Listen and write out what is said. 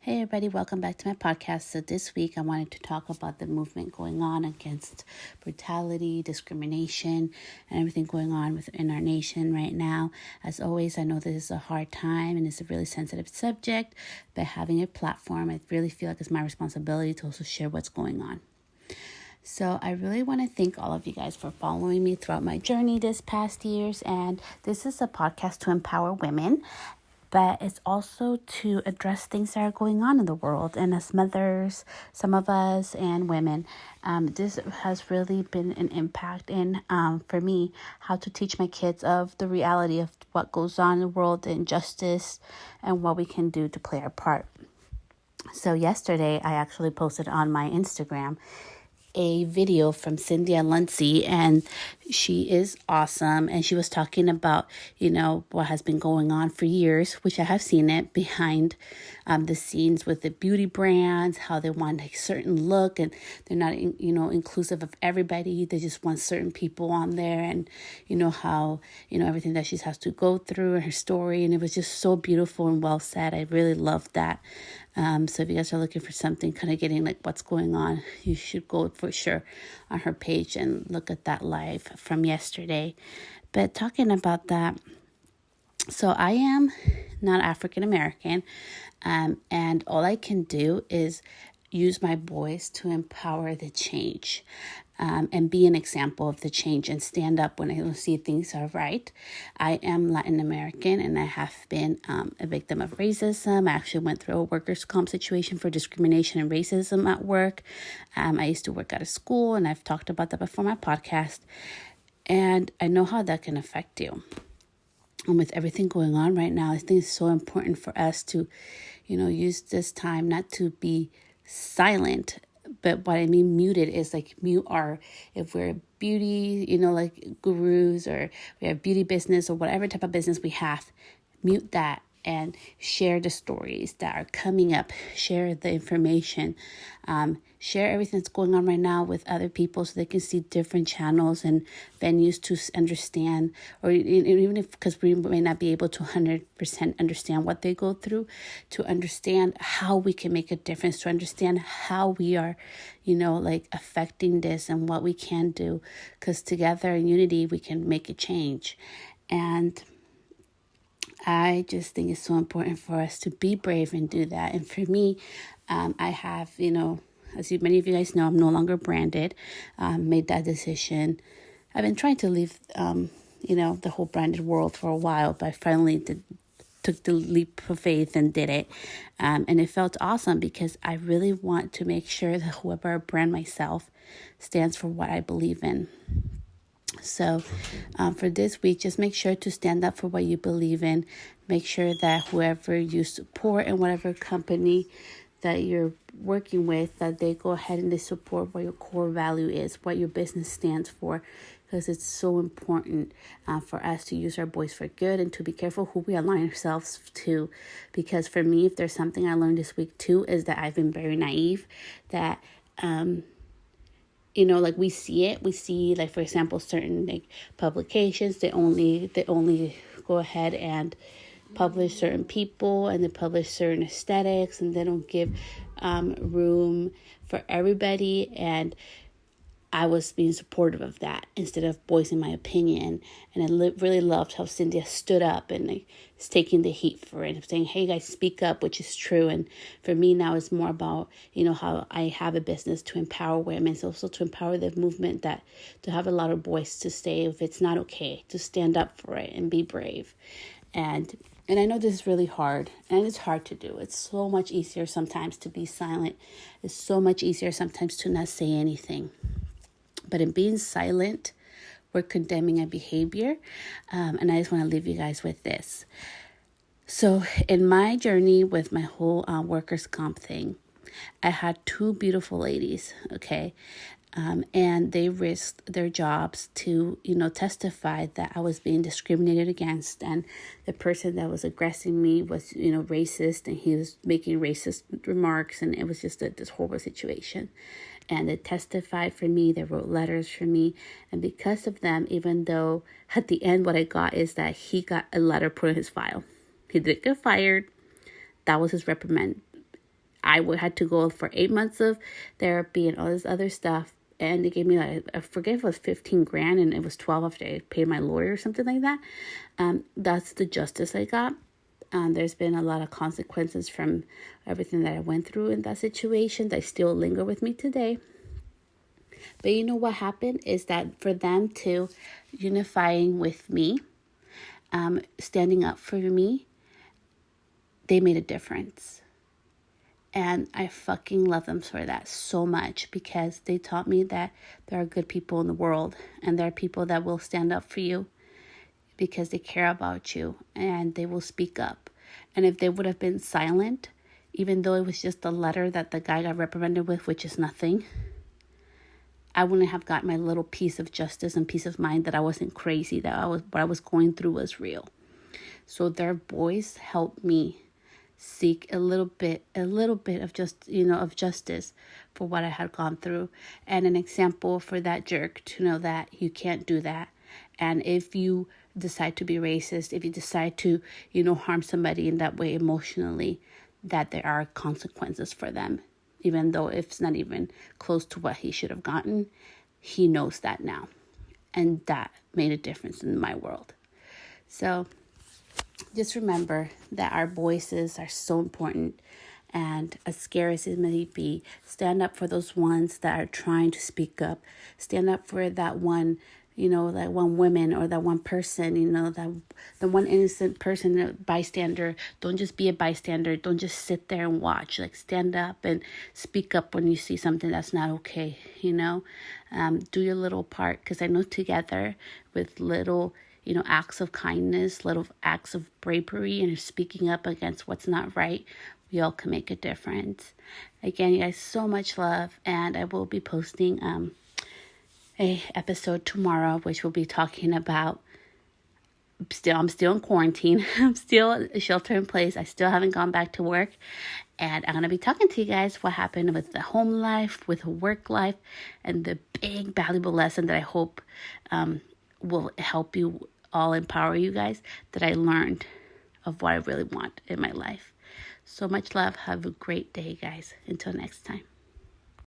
Hey everybody, welcome back to my podcast. So this week I wanted to talk about the movement going on against brutality, discrimination, and everything going on within our nation right now. As always, I know this is a hard time and it's a really sensitive subject, but having a platform, I really feel like it's my responsibility to also share what's going on. So I really want to thank all of you guys for following me throughout my journey this past years. And this is a podcast to empower women, but it's also to address things that are going on in the world. And as mothers, some of us, and women, this has really been an impact in, for me, how to teach my kids of the reality of what goes on in the world, the injustice, and what we can do to play our part. So yesterday, I actually posted on my Instagram a video from Cynthia Luncey, and she is awesome. And she was talking about, what has been going on for years, which I have seen it behind the scenes with the beauty brands, how they want a certain look and they're not, inclusive of everybody. They just want certain people on there, and, how, everything that she has to go through and her story. And it was just so beautiful and well said. I really loved that. So if you guys are looking for something kind of getting like what's going on, you should go for sure on her page and look at that live from yesterday. But talking about that, so I am not African American, and all I can do is use my voice to empower the change. And be an example of the change and stand up when I don't see things are right. I am Latin American and I have been a victim of racism. I actually went through a workers' comp situation for discrimination and racism at work. I used to work at a school, and I've talked about that before my podcast. And I know how that can affect you. And with everything going on right now, I think it's so important for us to, use this time not to be silent. But what I mean muted is like mute if we're beauty, like gurus, or we have beauty business or whatever type of business we have, mute that and share the stories that are coming up, share the information, share everything that's going on right now with other people so they can see different channels and venues to understand, or even if, because we may not be able to 100% understand what they go through, to understand how we can make a difference, to understand how we are, affecting this and what we can do, because together in unity, we can make a change. And I just think it's so important for us to be brave and do that. And for me, I have, as many of you guys know, I'm no longer branded, made that decision. I've been trying to leave, the whole branded world for a while, but I finally took the leap of faith and did it. And it felt awesome because I really want to make sure that whoever I brand myself stands for what I believe in. So for this week, just make sure to stand up for what you believe in. Make sure that whoever you support and whatever company that you're working with, that they go ahead and they support what your core value is, what your business stands for, because it's so important for us to use our voice for good and to be careful who we align ourselves to. Because for me, if there's something I learned this week too, is that I've been very naive, that we see, like, for example, certain like publications, they only go ahead and publish certain people, and they publish certain aesthetics, and they don't give room for everybody. And I was being supportive of that instead of voicing my opinion. And I really loved how Cynthia stood up and is taking the heat for it, saying, hey guys, speak up, which is true. And for me now, it's more about, how I have a business to empower women. It's also to empower the movement, that to have a lot of voice to say if it's not okay, to stand up for it and be brave. And I know this is really hard, and it's hard to do. It's so much easier sometimes to be silent. It's so much easier sometimes to not say anything. But in being silent, we're condemning a behavior. And I just want to leave you guys with this. So in my journey with my whole workers' comp thing, I had two beautiful ladies, okay? And they risked their jobs to, testify that I was being discriminated against. And the person that was aggressing me was, racist, and he was making racist remarks. And it was just this horrible situation. And they testified for me. They wrote letters for me. And because of them, even though at the end what I got is that he got a letter put in his file. He didn't get fired. That was his reprimand. had to go for 8 months of therapy and all this other stuff. And they gave me, like, I forget if it was 15 grand and it was 12 after I paid my lawyer or something like that. That's the justice I got. There's been a lot of consequences from everything that I went through in that situation that still linger with me today. But you know what happened is that for them to unifying with me, standing up for me, they made a difference. And I fucking love them for that so much, because they taught me that there are good people in the world, and there are people that will stand up for you because they care about you and they will speak up. And if they would have been silent, even though it was just a letter that the guy got reprimanded with, which is nothing, I wouldn't have got my little piece of justice and peace of mind that I wasn't crazy, that what I was going through was real. So their voice helped me seek a little bit of of justice for what I had gone through, and an example for that jerk to know that you can't do that. And if you decide to be racist, if you decide to, harm somebody in that way emotionally, that there are consequences for them. Even though it's not even close to what he should have gotten, he knows that now. And that made a difference in my world. So just remember that our voices are so important. And as scary as it may be, stand up for those ones that are trying to speak up. Stand up for that one, that one woman or that one person, that the one innocent person, a bystander. Don't just be a bystander. Don't just sit there and watch. Like, stand up and speak up when you see something that's not okay, Do your little part, because I know together with little, acts of kindness, little acts of bravery and speaking up against what's not right, we all can make a difference. Again, you guys, so much love, and I will be posting a episode tomorrow, which will be talking about I'm still in quarantine. I'm still shelter in place. I still haven't gone back to work, and I'm going to be talking to you guys what happened with the home life, with work life, and the big valuable lesson that I hope will help you all, empower you guys, that I learned of what I really want in my life. So much love. Have a great day, guys. Until next time.